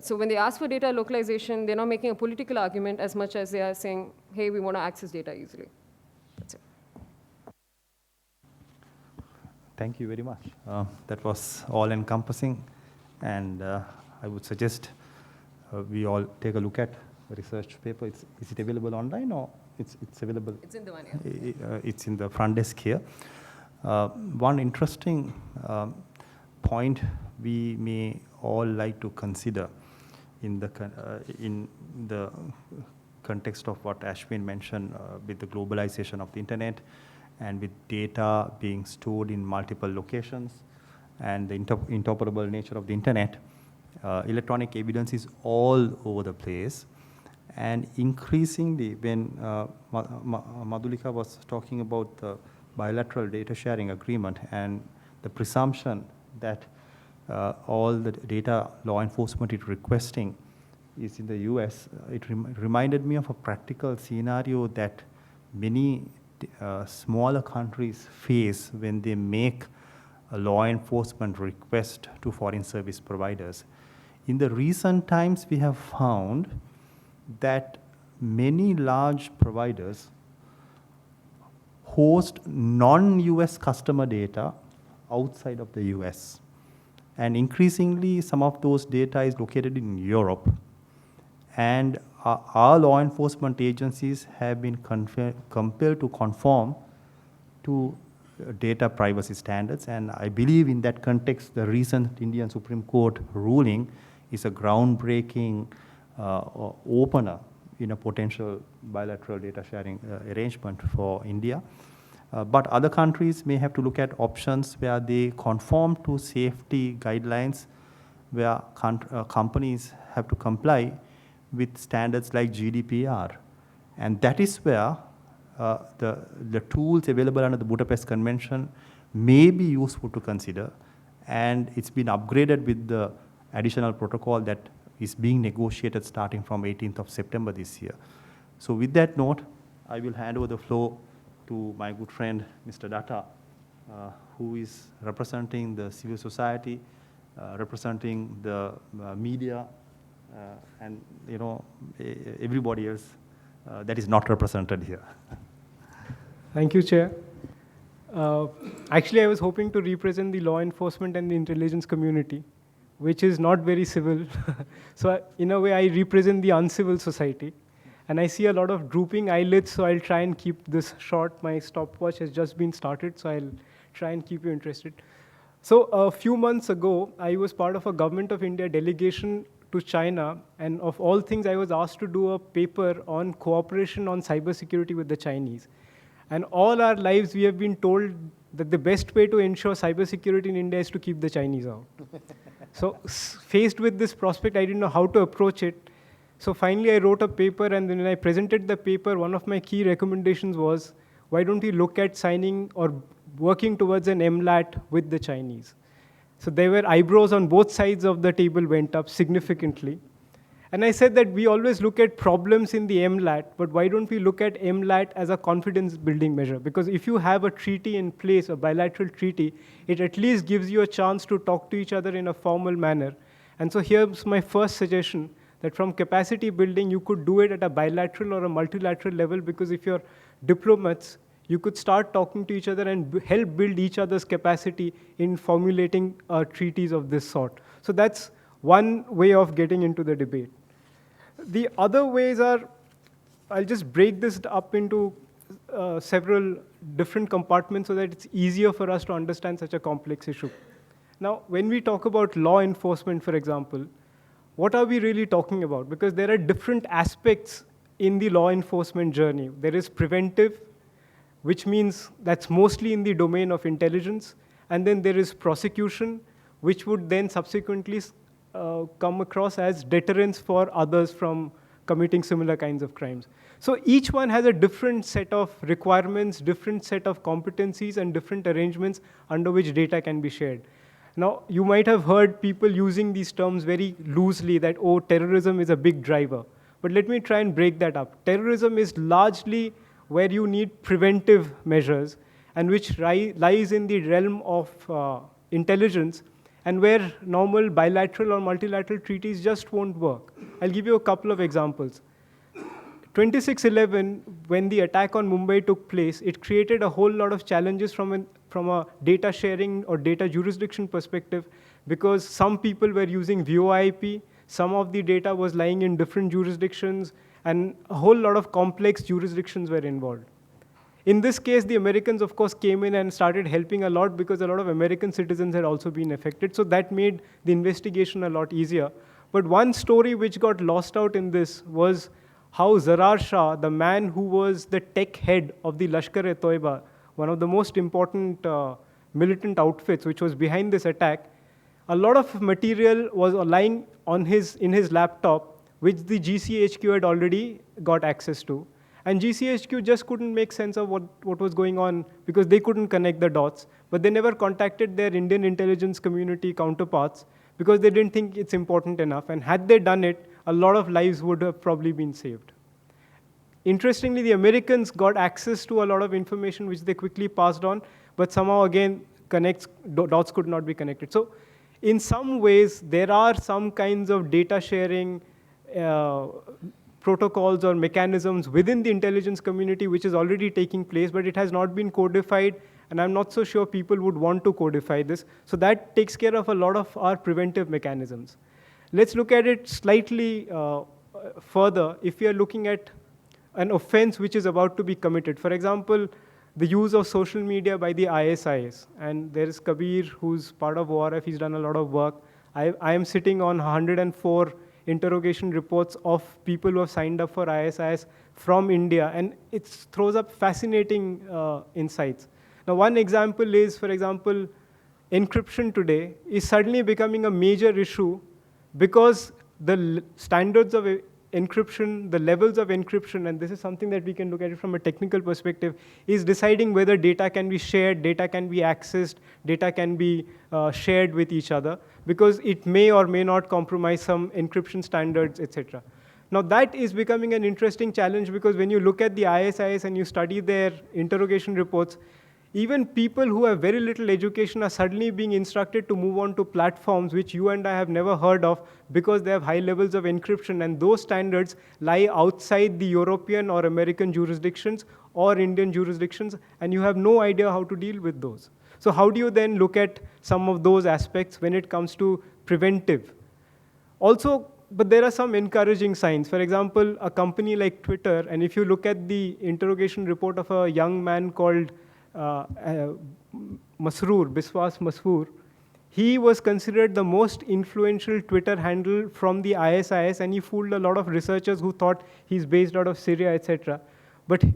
So when they ask for data localization, they're not making a political argument as much as they are saying, hey, we want to access data easily. That's it. Thank you very much. That was all-encompassing, and I would suggest we all take a look at the research paper. Is it available online, or it's available? It's in the one, yeah. It's in the front desk here. One interesting point we may all like to consider in the context of what Ashwin mentioned with the globalization of the internet, and with data being stored in multiple locations, and the interoperable nature of the internet, electronic evidence is all over the place. And increasingly, when Madhulika was talking about the bilateral data sharing agreement and the presumption that all the data law enforcement is requesting is in the US, it reminded me of a practical scenario that many smaller countries face when they make a law enforcement request to foreign service providers. In the recent times, we have found that many large providers host non-US customer data outside of the US. And increasingly, some of those data is located in Europe. And our law enforcement agencies have been compelled to conform to data privacy standards. And I believe in that context, the recent Indian Supreme Court ruling is a groundbreaking opener in a potential bilateral data sharing arrangement for India. But other countries may have to look at options where they conform to safety guidelines, where companies have to comply with standards like GDPR. And that is where the tools available under the Budapest Convention may be useful to consider. And it's been upgraded with the additional protocol that is being negotiated starting from 18th of September this year. So with that note, I will hand over the floor to my good friend, Mr. Datta, who is representing the civil society, representing the media, and everybody else that is not represented here. Thank you, Chair. Actually, I was hoping to represent the law enforcement and the intelligence community, which is not very civil. So in a way, I represent the uncivil society. And I see a lot of drooping eyelids, so I'll try and keep this short. My stopwatch has just been started, so I'll try and keep you interested. So a few months ago, I was part of a Government of India delegation to China, and of all things, I was asked to do a paper on cooperation on cybersecurity with the Chinese. And all our lives, we have been told that the best way to ensure cybersecurity in India is to keep the Chinese out. So faced with this prospect, I didn't know how to approach it. So finally, I wrote a paper, and then when I presented the paper, one of my key recommendations was, why don't we look at signing or working towards an MLAT with the Chinese? So there were eyebrows on both sides of the table went up significantly. And I said that we always look at problems in the MLAT, but why don't we look at MLAT as a confidence building measure? Because if you have a treaty in place, a bilateral treaty, it at least gives you a chance to talk to each other in a formal manner. And so here's my first suggestion, that from capacity building, you could do it at a bilateral or a multilateral level, because if you're diplomats, you could start talking to each other and help build each other's capacity in formulating treaties of this sort. So that's one way of getting into the debate. The other ways are, I'll just break this up into several different compartments so that it's easier for us to understand such a complex issue. Now, when we talk about law enforcement, for example, what are we really talking about? Because there are different aspects in the law enforcement journey. There is preventive, which means that's mostly in the domain of intelligence. And then there is prosecution, which would then subsequently come across as deterrence for others from committing similar kinds of crimes. So each one has a different set of requirements, different set of competencies, and different arrangements under which data can be shared. Now, you might have heard people using these terms very loosely, that, oh, terrorism is a big driver. But let me try and break that up. Terrorism is largely where you need preventive measures, and which lies in the realm of intelligence. and where normal bilateral or multilateral treaties just won't work. I'll give you a couple of examples. 26/11, when the attack on Mumbai took place, it created a whole lot of challenges from a data sharing or data jurisdiction perspective, because some people were using VoIP, some of the data was lying in different jurisdictions, and a whole lot of complex jurisdictions were involved. In this case, the Americans, of course, came in and started helping a lot because a lot of American citizens had also been affected, so that made the investigation a lot easier. But one story which got lost out in this was how Zarar Shah, the man who was the tech head of the Lashkar-e-Toiba, one of the most important militant outfits which was behind this attack, a lot of material was lying in his laptop, which the GCHQ had already got access to. And GCHQ just couldn't make sense of what was going on because they couldn't connect the dots. But they never contacted their Indian intelligence community counterparts because they didn't think it's important enough. And had they done it, a lot of lives would have probably been saved. Interestingly, the Americans got access to a lot of information which they quickly passed on, but somehow again, dots could not be connected. So in some ways, there are some kinds of data sharing protocols or mechanisms within the intelligence community which is already taking place, but it has not been codified, and I'm not so sure people would want to codify this. So that takes care of a lot of our preventive mechanisms. Let's look at it slightly further. If we are looking at an offense which is about to be committed, for example, the use of social media by the ISIS, and there is Kabir, who's part of ORF, he's done a lot of work. I am sitting on 104 interrogation reports of people who have signed up for ISIS from India, and it throws up fascinating insights. Now, one example is, for example, encryption today is suddenly becoming a major issue because the standards of encryption, the levels of encryption, and this is something that we can look at it from a technical perspective, is deciding whether data can be shared, data can be accessed, data can be shared with each other, because it may or may not compromise some encryption standards, etc. Now that is becoming an interesting challenge because when you look at the ISIS and you study their interrogation reports, even people who have very little education are suddenly being instructed to move on to platforms which you and I have never heard of because they have high levels of encryption, and those standards lie outside the European or American jurisdictions or Indian jurisdictions, and you have no idea how to deal with those. So how do you then look at some of those aspects when it comes to preventive? Also, but there are some encouraging signs. For example, a company like Twitter, and if you look at the interrogation report of a young man called Masroor, Biswas Masroor, he was considered the most influential Twitter handle from the ISIS, and he fooled a lot of researchers who thought he's based out of Syria, etc.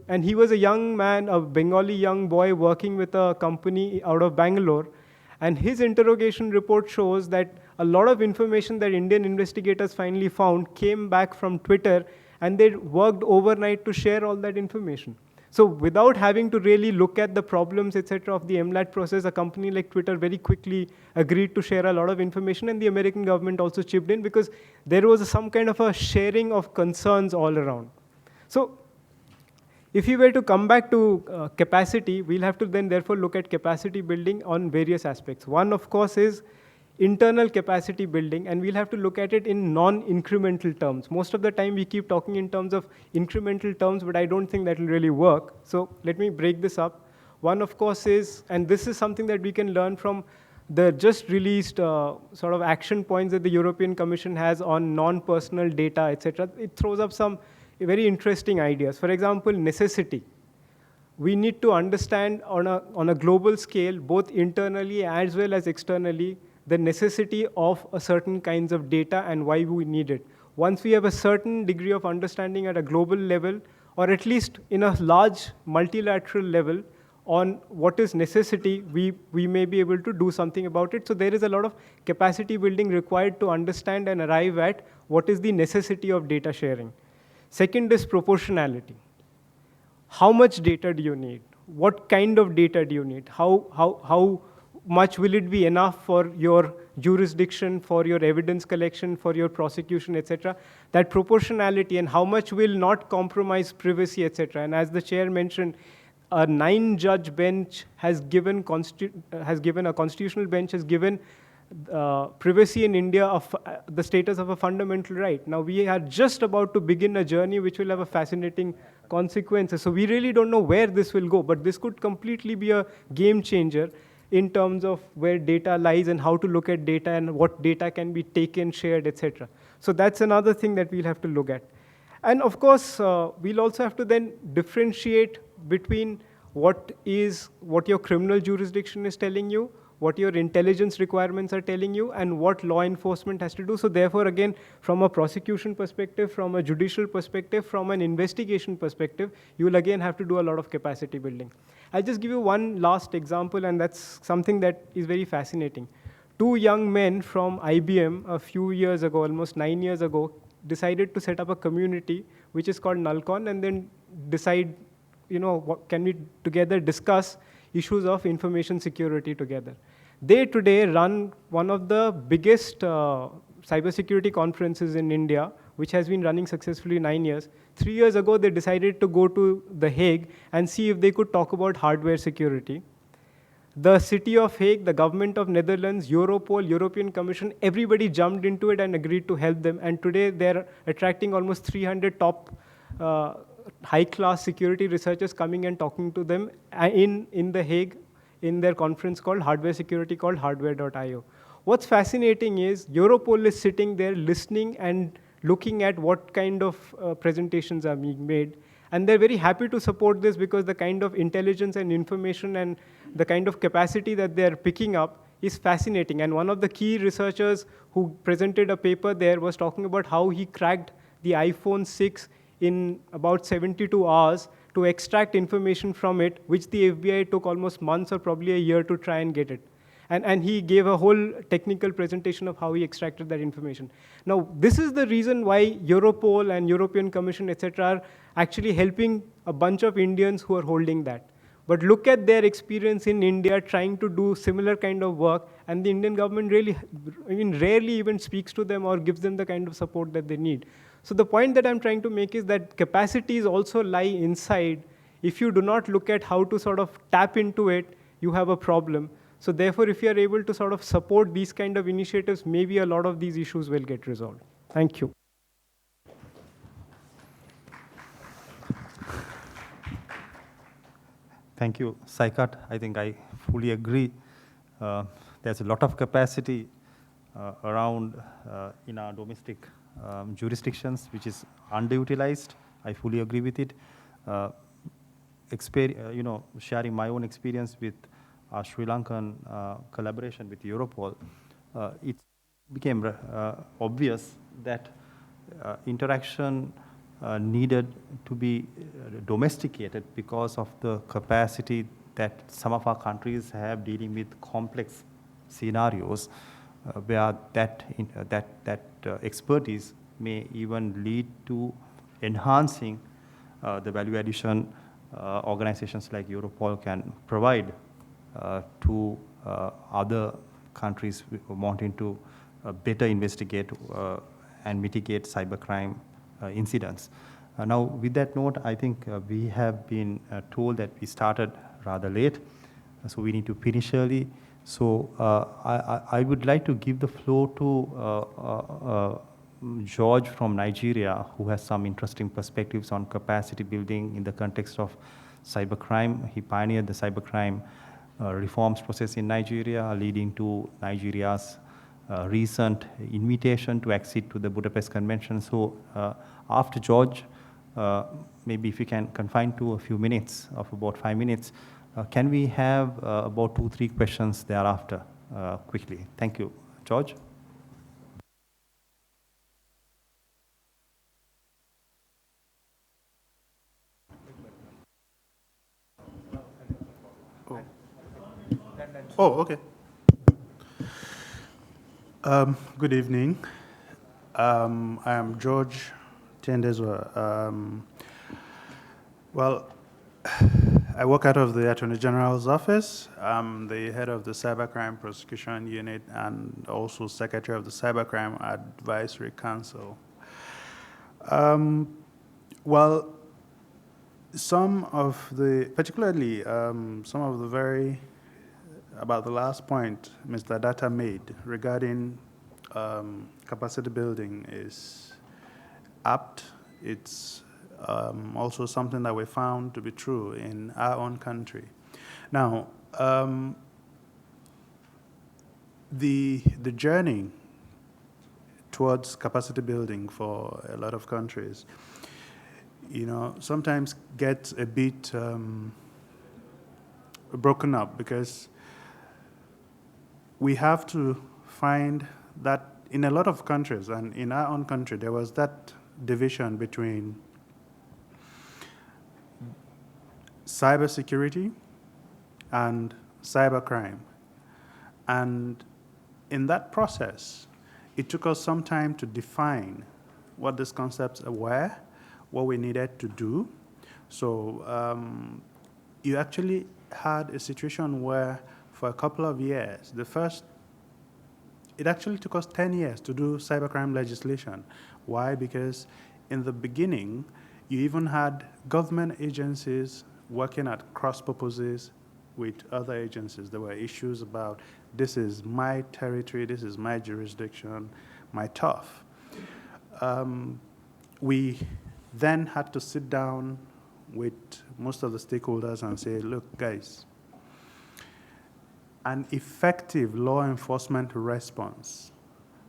And he was a young man, a Bengali young boy working with a company out of Bangalore, and his interrogation report shows that a lot of information that Indian investigators finally found came back from Twitter, and they worked overnight to share all that information. So without having to really look at the problems, etc., of the MLAT process, a company like Twitter very quickly agreed to share a lot of information, and the American government also chipped in because there was some kind of a sharing of concerns all around. So if you were to come back to capacity, we'll have to then therefore look at capacity building on various aspects. One, of course, is internal capacity building, and we'll have to look at it in non-incremental terms. Most of the time we keep talking in terms of incremental terms, but I don't think that will really work. So let me break this up. One, of course, is, and this is something that we can learn from the just released sort of action points that the European Commission has on non-personal data, etc. It throws up some very interesting ideas. For example, necessity. We need to understand on a global scale, both internally as well as externally, the necessity of a certain kinds of data and why we need it. Once we have a certain degree of understanding at a global level, or at least in a large multilateral level, on what is necessity, we may be able to do something about it. So there is a lot of capacity building required to understand and arrive at what is the necessity of data sharing. Second is proportionality. How much data do you need? What kind of data do you need? How much will it be enough for your jurisdiction, for your evidence collection, for your prosecution, etc. That proportionality and how much will not compromise privacy, etc. And as the chair mentioned, a 9-judge bench has given, a constitutional bench has given privacy in India of the status of a fundamental right. Now, we are just about to begin a journey which will have a fascinating consequences. So we really don't know where this will go, but this could completely be a game changer in terms of where data lies and how to look at data and what data can be taken, shared, etc. So that's another thing that we'll have to look at. And of course, we'll also have to then differentiate between what your criminal jurisdiction is telling you, what your intelligence requirements are telling you, and what law enforcement has to do. So therefore, again, from a prosecution perspective, from a judicial perspective, from an investigation perspective, you will again have to do a lot of capacity building. I'll just give you one last example, and that's something that is very fascinating. Two young men from IBM a few years ago, almost 9 years ago, decided to set up a community which is called Nalcon, and then decide, what can we together discuss issues of information security together. They today run one of the biggest cybersecurity conferences in India, which has been running successfully 9 years. 3 years ago, they decided to go to The Hague and see if they could talk about hardware security. The city of Hague, the government of Netherlands, Europol, European Commission, everybody jumped into it and agreed to help them. And today, they're attracting almost 300 top high-class security researchers coming and talking to them in The Hague in their conference called Hardware Security, called hardware.io. What's fascinating is Europol is sitting there listening and looking at what kind of presentations are being made. And they're very happy to support this because the kind of intelligence and information and the kind of capacity that they're picking up is fascinating. And one of the key researchers who presented a paper there was talking about how he cracked the iPhone 6 in about 72 hours to extract information from it, which the FBI took almost months or probably a year to try and get it. And he gave a whole technical presentation of how he extracted that information. Now, this is the reason why Europol and European Commission, etc., are actually helping a bunch of Indians who are holding that. But look at their experience in India trying to do similar kind of work, and the Indian government rarely even speaks to them or gives them the kind of support that they need. So the point that I'm trying to make is that capacities also lie inside. If you do not look at how to sort of tap into it, you have a problem. So therefore, if you are able to sort of support these kind of initiatives, maybe a lot of these issues will get resolved. Thank you. Thank you, Saikat. I think I fully agree. There's a lot of capacity around in our domestic jurisdictions, which is underutilized. I fully agree with it. Sharing my own experience with our Sri Lankan collaboration with Europol, it became obvious that interaction needed to be domesticated because of the capacity that some of our countries have dealing with complex scenarios where that expertise may even lead to enhancing the value addition organizations like Europol can provide to other countries wanting to better investigate and mitigate cybercrime incidents. Now, with that note, I think we have been told that we started rather late, so we need to finish early. So I would like to give the floor to George from Nigeria, who has some interesting perspectives on capacity building in the context of cybercrime. He pioneered the cybercrime reforms process in Nigeria, leading to Nigeria's recent invitation to accede to the Budapest Convention. So after George, maybe if you can confine to a few minutes, of about 5 minutes, can we have about 2-3 questions thereafter quickly? Thank you. George? Oh, okay. Good evening. I am George Tiendezwa. Well, I work out of the Attorney General's office. I'm the head of the Cybercrime Prosecution Unit and also Secretary of the Cybercrime Advisory Council. Well, some of the, particularly some of the very about the last point Mr. Datta made regarding capacity building is apt. It's also something that we found to be true in our own country. Now, the journey towards capacity building for a lot of countries, sometimes gets a bit broken up, because we have to find that in a lot of countries, and in our own country, there was that division between cybersecurity and cybercrime. And in that process, it took us some time to define what these concepts were, what we needed to do. So you actually had a situation where for a couple of years, it actually took us 10 years to do cybercrime legislation. Why? Because in the beginning, you even had government agencies working at cross purposes with other agencies. There were issues about, this is my territory, this is my jurisdiction, my turf. We then had to sit down with most of the stakeholders and say, look, guys, an effective law enforcement response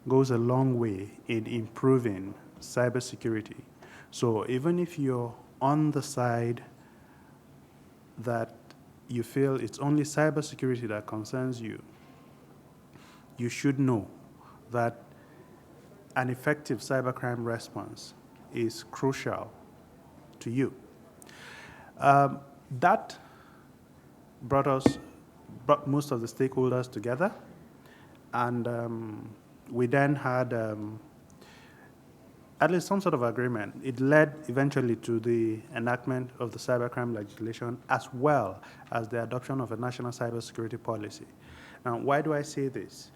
goes a long way in improving cybersecurity. So even if you're on the side that you feel it's only cybersecurity that concerns you, you should know that an effective cybercrime response is crucial to you. That brought most of the stakeholders together, and we then had at least some sort of agreement. It led eventually to the enactment of the cybercrime legislation, as well as the adoption of a national cybersecurity policy. Now, why do I say this?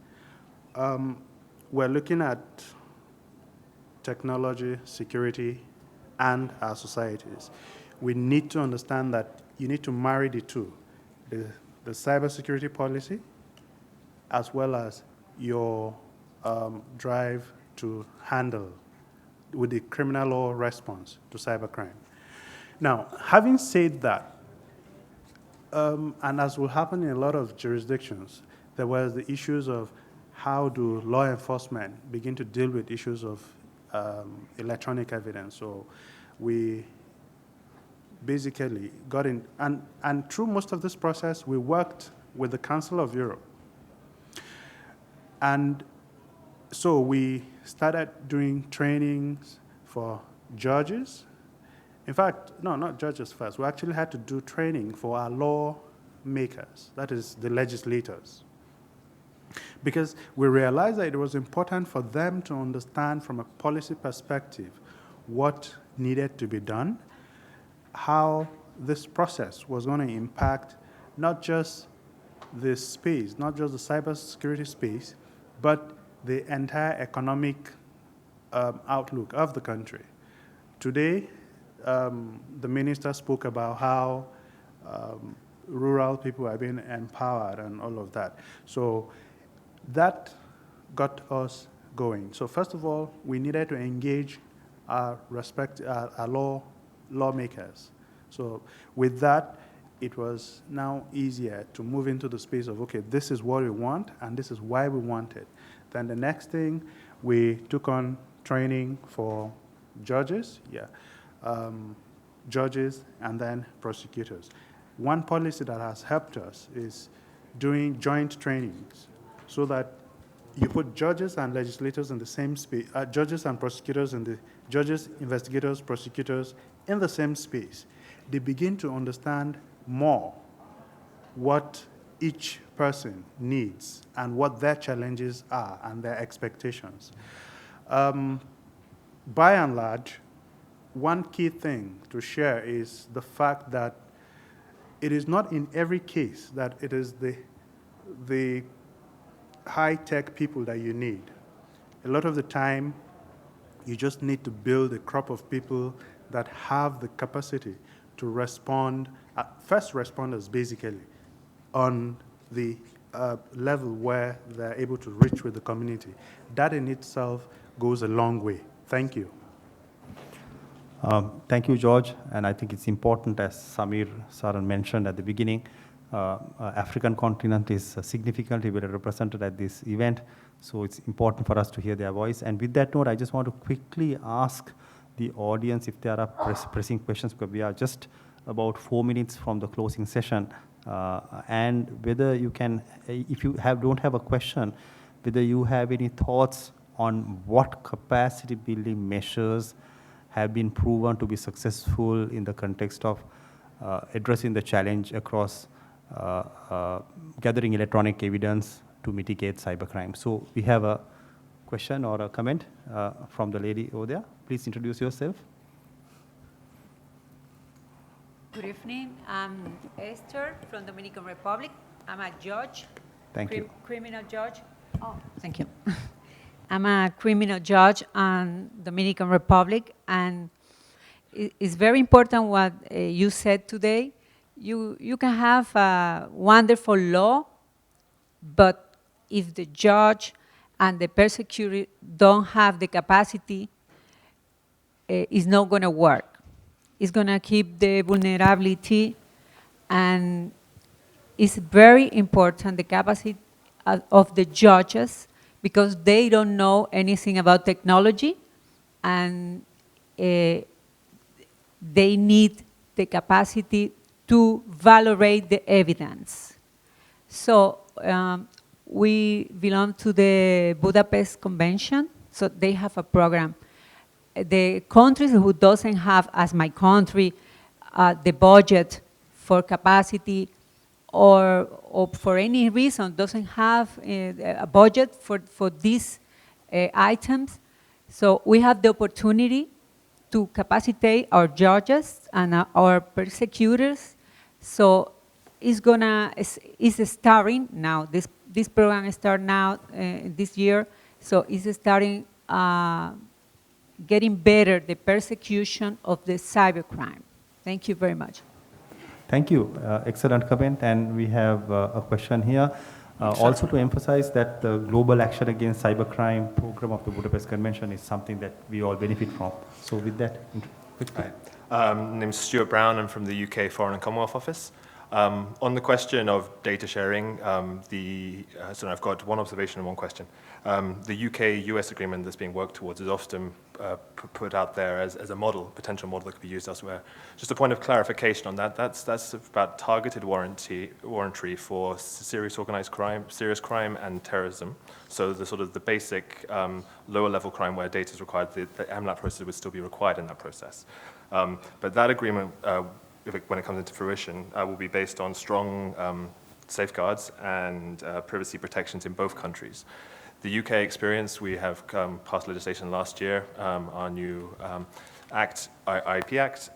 We're looking at technology, security, and our societies. We need to understand that you need to marry the two, the cybersecurity policy, as well as your drive to handle with the criminal law response to cybercrime. Now, having said that, and as will happen in a lot of jurisdictions, there was the issues of how do law enforcement begin to deal with issues of electronic evidence. So we basically got in, and through most of this process, we worked with the Council of Europe. And so we started doing trainings for judges. In fact, no, not judges first. We actually had to do training for our lawmakers, that is the legislators. Because we realized that it was important for them to understand from a policy perspective what needed to be done, how this process was going to impact not just the space, not just the cybersecurity space, but the entire economic outlook of the country. Today, the minister spoke about how rural people are being empowered and all of that. So that got us going. So first of all, we needed to engage our lawmakers. So with that, it was now easier to move into the space of, okay, this is what we want, and this is why we want it. Then the next thing, we took on training for judges, judges, and then prosecutors. One policy that has helped us is doing joint trainings so that you put judges and legislators in the same space, judges and prosecutors in the, judges, investigators, prosecutors in the same space. They begin to understand more what each person needs and what their challenges are and their expectations. By and large, one key thing to share is the fact that it is not in every case that it is the high-tech people that you need. A lot of the time, you just need to build a crop of people that have the capacity to respond, first responders basically, on the level where they're able to reach with the community. That in itself goes a long way. Thank you. Thank you, George. And I think it's important, as Samir Saran mentioned at the beginning, African continent is significantly well represented at this event. So it's important for us to hear their voice. And with that note, I just want to quickly ask the audience if there are pressing questions, because we are just about 4 minutes from the closing session. And whether you can, if you don't have a question, whether you have any thoughts on what capacity building measures have been proven to be successful in the context of addressing the challenge across gathering electronic evidence to mitigate cybercrime. So we have a question or a comment from the lady over there. Please introduce yourself. Good evening. I'm Esther from Dominican Republic. I'm a judge. Thank you. Criminal judge. Oh, thank you. I'm a criminal judge in Dominican Republic, and it's very important what you said today. You can have a wonderful law, but if the judge and the prosecutor don't have the capacity, it's not going to work. It's going to keep the vulnerability, and it's very important, the capacity of the judges, because they don't know anything about technology, and they need the capacity to validate the evidence. So we belong to the Budapest Convention, so they have a program. The countries who doesn't have, as my country, the budget for capacity, or for any reason doesn't have a budget for these items, so we have the opportunity to capacitate our judges and our prosecutors. So it's starting now. This program starts now this year, so it's starting getting better the persecution of the cybercrime. Thank you very much. Thank you. Excellent comment. And we have a question here. Also to emphasize that the Global Action Against Cybercrime program of the Budapest Convention is something that we all benefit from. So with that, quickly. Hi. My name is Stuart Brown. I'm from the UK Foreign and Commonwealth Office. On the question of data sharing, so I've got one observation and one question. The UK-US agreement that's being worked towards is often put out there as a model, potential model that could be used elsewhere. Just a point of clarification on that, that's about targeted warrantry for serious organized crime, serious crime and terrorism. So the sort of the basic lower level crime where data is required, the MLAT process would still be required in that process. But that agreement, when it comes into fruition, will be based on strong safeguards and privacy protections in both countries. The UK experience, we have passed legislation last year, our new Act, IP Act,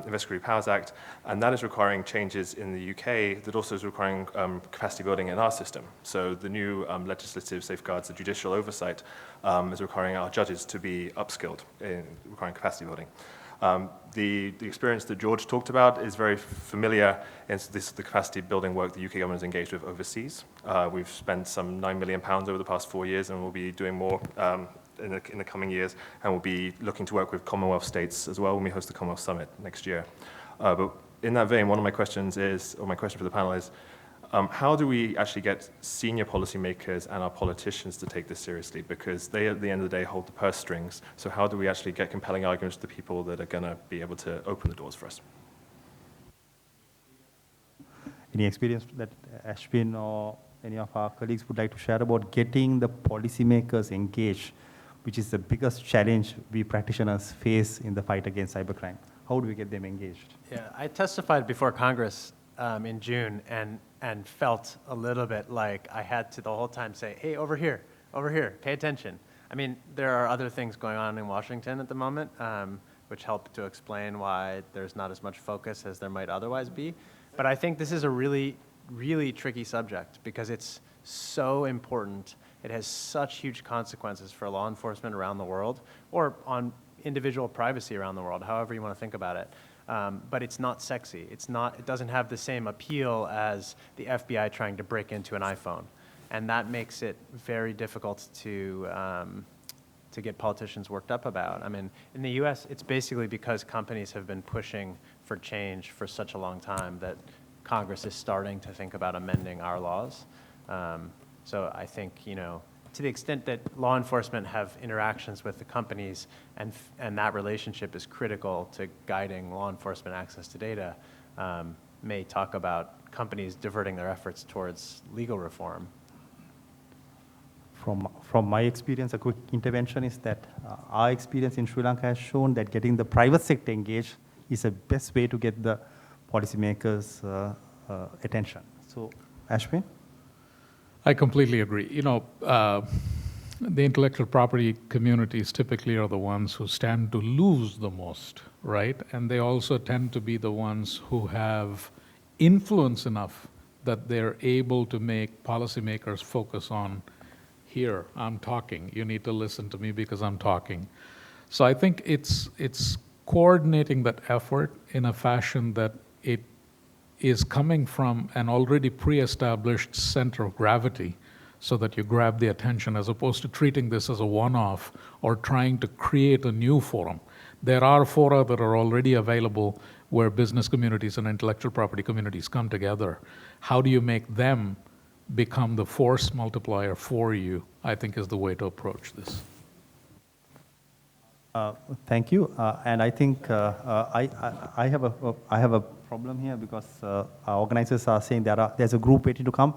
Investigatory Powers Act, and that is requiring changes in the UK that also is requiring capacity building in our system. So the new legislative safeguards, the judicial oversight, is requiring our judges to be upskilled in requiring capacity building. The experience that George talked about is very familiar in the capacity building work the UK government is engaged with overseas. We've spent some £9 million over the past 4 years, and we'll be doing more in the coming years, and we'll be looking to work with Commonwealth states as well when we host the Commonwealth Summit next year. But in that vein, one of my questions is, or my question for the panel is, how do we actually get senior policymakers and our politicians to take this seriously? Because they, at the end of the day, hold the purse strings. So how do we actually get compelling arguments to the people that are going to be able to open the doors for us? Any experience that Ashwin or any of our colleagues would like to share about getting the policymakers engaged, which is the biggest challenge we practitioners face in the fight against cybercrime? How do we get them engaged? Yeah, I testified before Congress in June and felt a little bit like I had to the whole time say, hey, over here, pay attention. I mean, there are other things going on in Washington at the moment, which help to explain why there's not as much focus as there might otherwise be. But I think this is a really, really tricky subject because it's so important. It has such huge consequences for law enforcement around the world or on individual privacy around the world, however you want to think about it. but it's not sexy. It doesn't have the same appeal as the FBI trying to break into an iPhone. And that makes it very difficult to get politicians worked up about. I mean, in the US, it's basically because companies have been pushing for change for such a long time that Congress is starting to think about amending our laws. So I think, to the extent that law enforcement have interactions with the companies and that relationship is critical to guiding law enforcement access to data, may talk about companies diverting their efforts towards legal reform. From my experience, a quick intervention is that our experience in Sri Lanka has shown that getting the private sector engaged is the best way to get the policymakers' attention. So, Ashwin? I completely agree. The intellectual property communities typically are the ones who stand to lose the most, right? And they also tend to be the ones who have influence enough that they're able to make policymakers focus on, here, I'm talking. You need to listen to me because I'm talking. So I think it's coordinating that effort in a fashion that it is coming from an already pre-established center of gravity so that you grab the attention as opposed to treating this as a one-off or trying to create a new forum. There are fora that are already available where business communities and intellectual property communities come together. How do you make them become the force multiplier for you, I think is the way to approach this. Thank you. And I think I have a problem here because our organizers are saying there's a group waiting to come.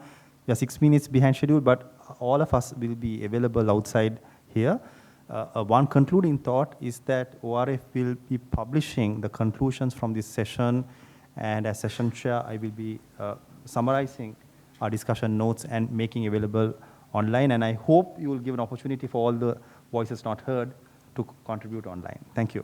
We are 6 minutes behind schedule, but all of us will be available outside here. One concluding thought is that ORF will be publishing the conclusions from this session, and as session chair, I will be summarizing our discussion notes and making available online. And I hope you will give an opportunity for all the voices not heard to contribute online. Thank you.